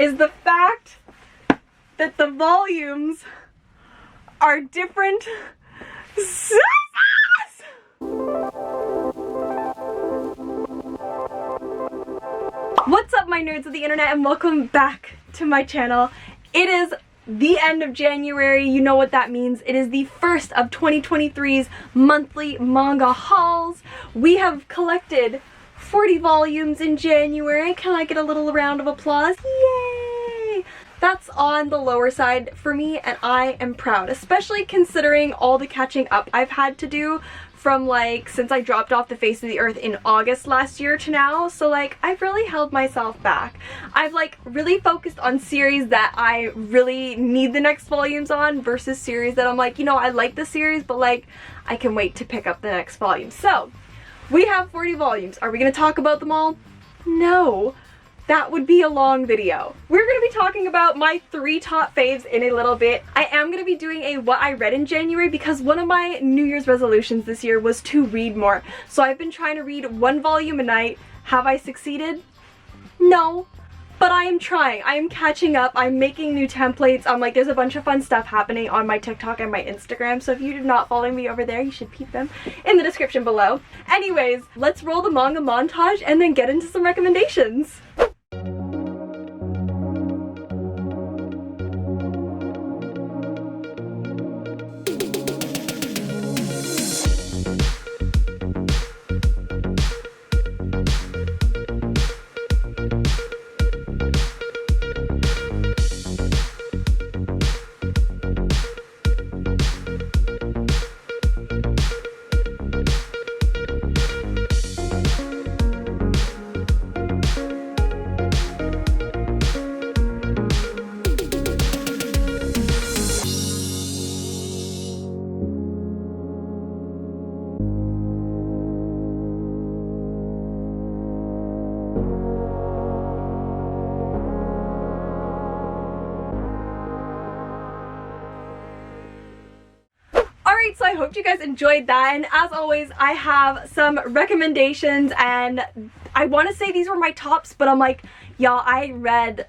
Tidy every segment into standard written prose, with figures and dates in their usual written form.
is the fact that the volumes are different sizes! What's up, my nerds of the internet, and welcome back to my channel. It is the end of January. You know what that means. It is the first of 2023's monthly manga hauls. We have collected 40 volumes in January. Can I get a little round of applause? Yay! That's on the lower side for me, and I am proud, especially considering all the catching up I've had to do from since I dropped off the face of the earth in August last year to now. So I've really held myself back. I've really focused on series that I really need the next volumes on versus series that I'm I like the series, but I can wait to pick up the next volume. So we have 40 volumes. Are we gonna talk about them all? No. That would be a long video. We're going to be talking about my 3 top faves in a little bit. I am going to be doing a what I read in January because one of my New Year's resolutions this year was to read more. So I've been trying to read 1 volume a night. Have I succeeded? No. But I am trying. I am catching up. I'm making new templates. There's a bunch of fun stuff happening on my TikTok and my Instagram. So if you do not follow me over there, you should peep them in the description below. Anyways, let's roll the manga montage and then get into some recommendations. So I hope you guys enjoyed that, and as always I have some recommendations, and I want to say these were my tops, but I'm y'all, I read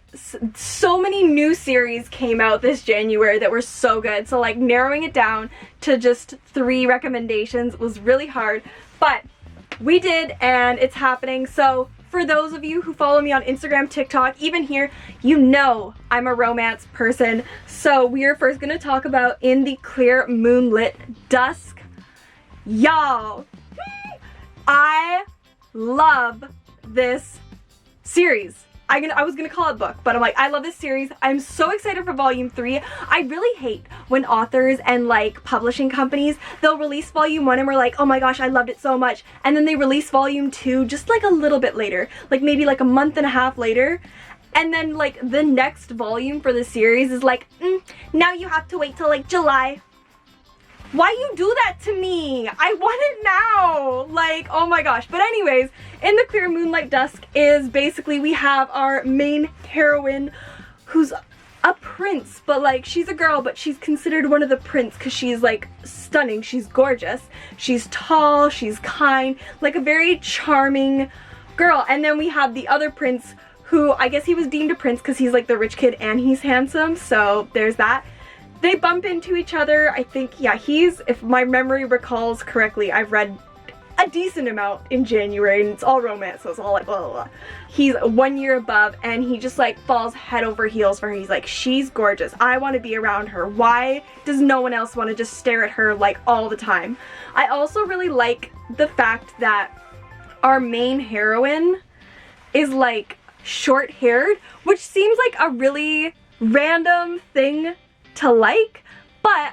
so many new series came out this January that were so good, so narrowing it down to just 3 recommendations was really hard, but we did, and it's happening. So for those of you who follow me on Instagram, TikTok, even here, you know I'm a romance person. So we are first gonna talk about In the Clear Moonlit Dusk. Y'all, I love this series. I was gonna call it book, but I love this series. I'm so excited for volume 3. I really hate when authors and publishing companies, they'll release volume 1 and we're oh my gosh, I loved it so much, and then they release volume 2 just a little bit later, maybe a month and a half later, and then the next volume for the series is now you have to wait till July. Why you do that to me? I want it now! Oh my gosh. But anyways, In the Clear Moonlight Dusk is basically, we have our main heroine who's a prince, but she's a girl, but she's considered one of the prince because she's stunning, she's gorgeous, she's tall, she's kind, a very charming girl. And then we have the other prince who, I guess he was deemed a prince because he's the rich kid and he's handsome, so there's that. They bump into each other. I think, yeah, if my memory recalls correctly, I've read a decent amount in January, and it's all romance, so it's all blah, blah, blah. He's 1 year above, and he just falls head over heels for her. He's she's gorgeous. I want to be around her. Why does no one else want to just stare at her all the time? I also really like the fact that our main heroine is short-haired, which seems a really random thing to but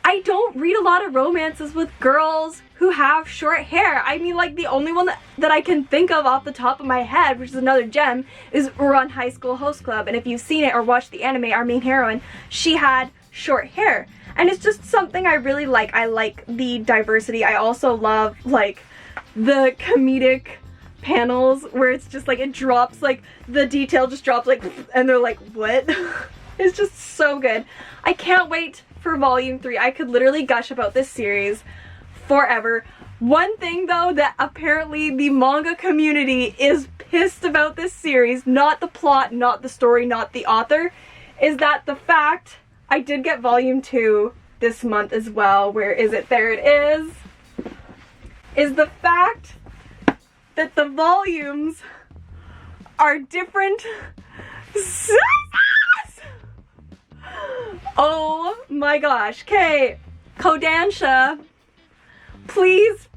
I don't read a lot of romances with girls who have short hair. I mean, the only one that I can think of off the top of my head, which is another gem, is Run High School Host Club. And if you've seen it or watched the anime, our main heroine, she had short hair. And it's just something I really like. I like the diversity. I also love, the comedic panels where it's just it drops, the detail just drops, and they're what? It's just so good. I can't wait for volume 3. I could literally gush about this series forever. One thing though that apparently the manga community is pissed about this series, not the plot, not the story, not the author, is that the fact, I did get volume 2 this month as well, where is it? There it is the fact that the volumes are different sizes! Oh my gosh. Okay, Kodansha, please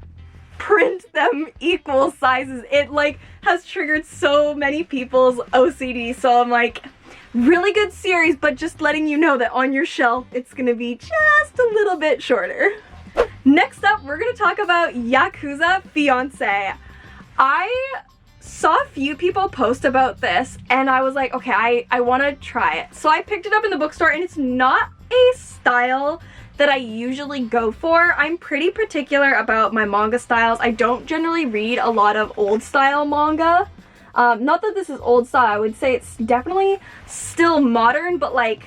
print them equal sizes. It like has triggered so many people's OCD, so I'm like, really good series, but just letting you know that on your shelf it's gonna be just a little bit shorter. Next up, we're gonna talk about Yakuza Fiance. I saw a few people post about this and I was like, okay, I want to try it. So I picked it up in the bookstore, and it's not a style that I usually go for. I'm pretty particular about my manga styles. I don't generally read a lot of old style manga. Not that this is old style, I would say it's definitely still modern, but like,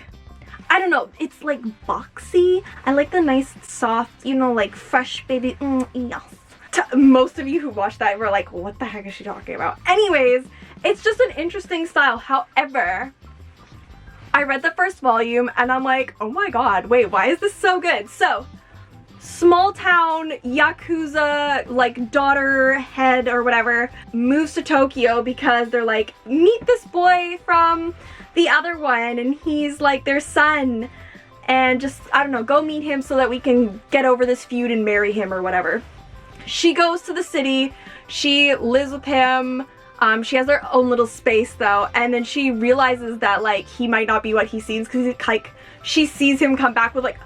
I don't know, it's like boxy. I like the nice soft, you know, like fresh baby, yes. Most of you who watched that were like, what the heck is she talking about? Anyways, it's just an interesting style. However, I read the first volume and I'm like, oh my god, wait, why is this so good? So, small town Yakuza, like, daughter head or whatever, moves to Tokyo because they're like, meet this boy from the other one, and he's like their son, and just, I don't know, go meet him so that we can get over this feud and marry him or whatever. She goes to the city, she lives with him, she has their own little space though, and then she realizes that like he might not be what he seems, because like she sees him come back with like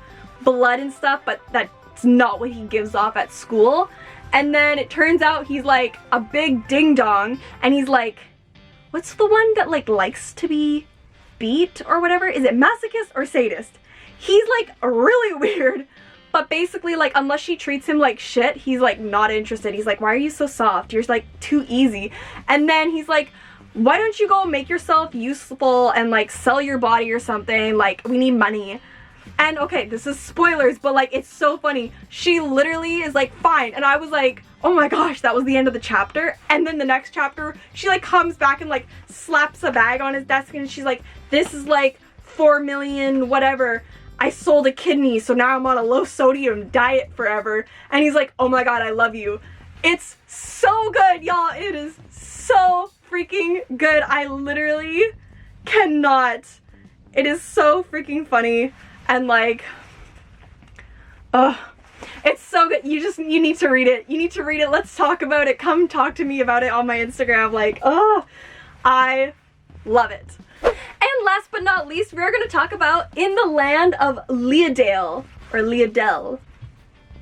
blood and stuff, but that's not what he gives off at school. And then it turns out he's like a big ding dong, and he's like, what's the one that like likes to be beat or whatever? Is it masochist or sadist? He's like really weird. But basically, like, unless she treats him like shit, he's like not interested. He's like, why are you so soft? You're like too easy. And then he's like, why don't you go make yourself useful and like sell your body or something? Like, we need money. And okay, this is spoilers, but like, it's so funny. She literally is like, fine. And I was like, oh my gosh, that was the end of the chapter. And then the next chapter, she like comes back and like slaps a bag on his desk, and she's like, this is like 4 million whatever. I sold a kidney, so now I'm on a low sodium diet forever. And he's like, oh my god, I love you. It's so good, y'all. It is so freaking good. I literally cannot. It is so freaking funny. And like, it's so good. You need to read it. You need to read it. Let's talk about it. Come talk to me about it on my Instagram. Like, I love it. And last but not least, we're going to talk about In the Land of Leadale, or Leadale.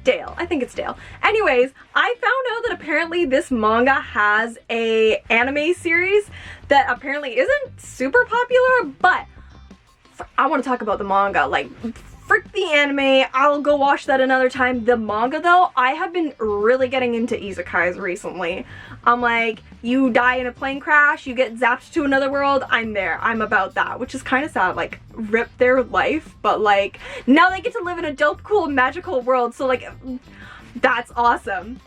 Dale. I think it's Dale. Anyways, I found out that apparently this manga has a anime series that apparently isn't super popular, but I want to talk about the manga. Like, frick the anime, I'll go watch that another time. The manga though, I have been really getting into isekais recently. I'm like, you die in a plane crash, you get zapped to another world, I'm there. I'm about that, which is kind of sad. Like, rip their life, but like, now they get to live in a dope, cool, magical world, so like, that's awesome.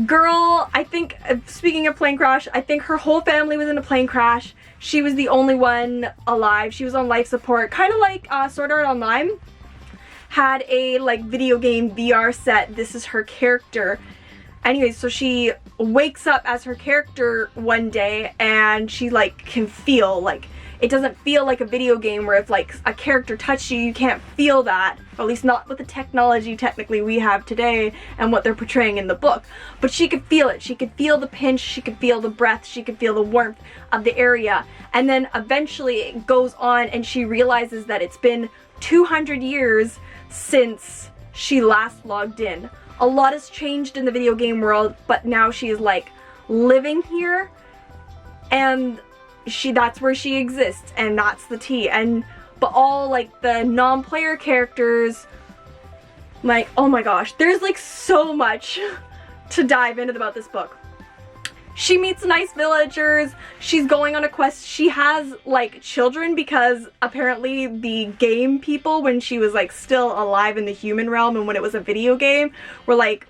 Girl, I think, speaking of plane crash, I think her whole family was in a plane crash. She was the only one alive. She was on life support, kind of like Sword Art Online had a like video game VR set. This is her character. Anyways, so she wakes up as her character one day, and she like can feel, like, it doesn't feel like a video game where if like a character touched you, you can't feel that, or at least not with the technology technically we have today and what they're portraying in the book. But she could feel it. She could feel the pinch, she could feel the breath, she could feel the warmth of the area. And then eventually it goes on and she realizes that it's been 200 years since she last logged in. A lot has changed in the video game world, but now she is like living here, and that's where she exists, and that's the tea. And but all like the non-player characters, like, oh my gosh, there's like so much to dive into about this book. She meets nice villagers, she's going on a quest, she has like children because apparently the game people, when she was like still alive in the human realm and when it was a video game, were like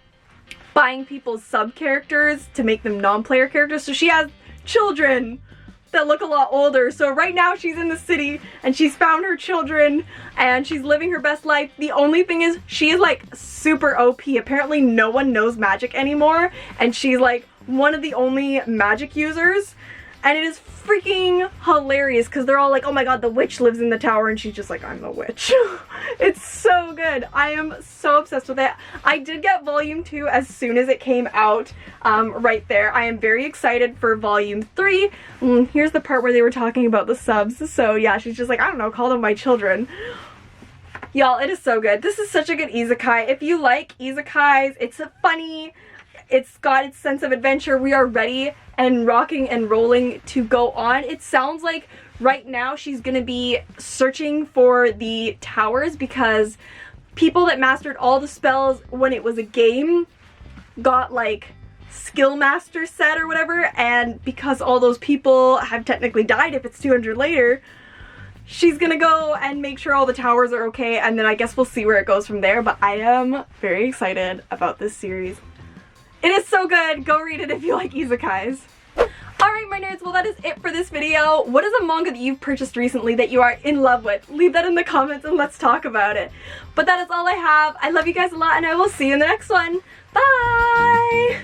buying people's sub-characters to make them non-player characters. So she has children that look a lot older. So right now she's in the city and she's found her children and she's living her best life. The only thing is she is like super OP. Apparently no one knows magic anymore and she's like one of the only magic users. And it is freaking hilarious because they're all like, oh my god, the witch lives in the tower, and she's just like, I'm the witch. It's so good. I am so obsessed with it. I did get volume 2 as soon as it came out, right there. I am very excited for volume 3. Here's the part where they were talking about the subs. So yeah, she's just like, I don't know, call them my children. Y'all, it is so good. This is such a good isekai. If you like isekais, it's funny. It's got its sense of adventure. We are ready and rocking and rolling to go on. It sounds like right now she's gonna be searching for the towers because people that mastered all the spells when it was a game got like skill master set or whatever, and because all those people have technically died if it's 200 later, she's gonna go and make sure all the towers are okay, and then I guess we'll see where it goes from there. But I am very excited about this series. It is so good. Go read it if you like isekais. Alright my nerds, well that is it for this video. What is a manga that you've purchased recently that you are in love with? Leave that in the comments and let's talk about it. But that is all I have. I love you guys a lot and I will see you in the next one. Bye!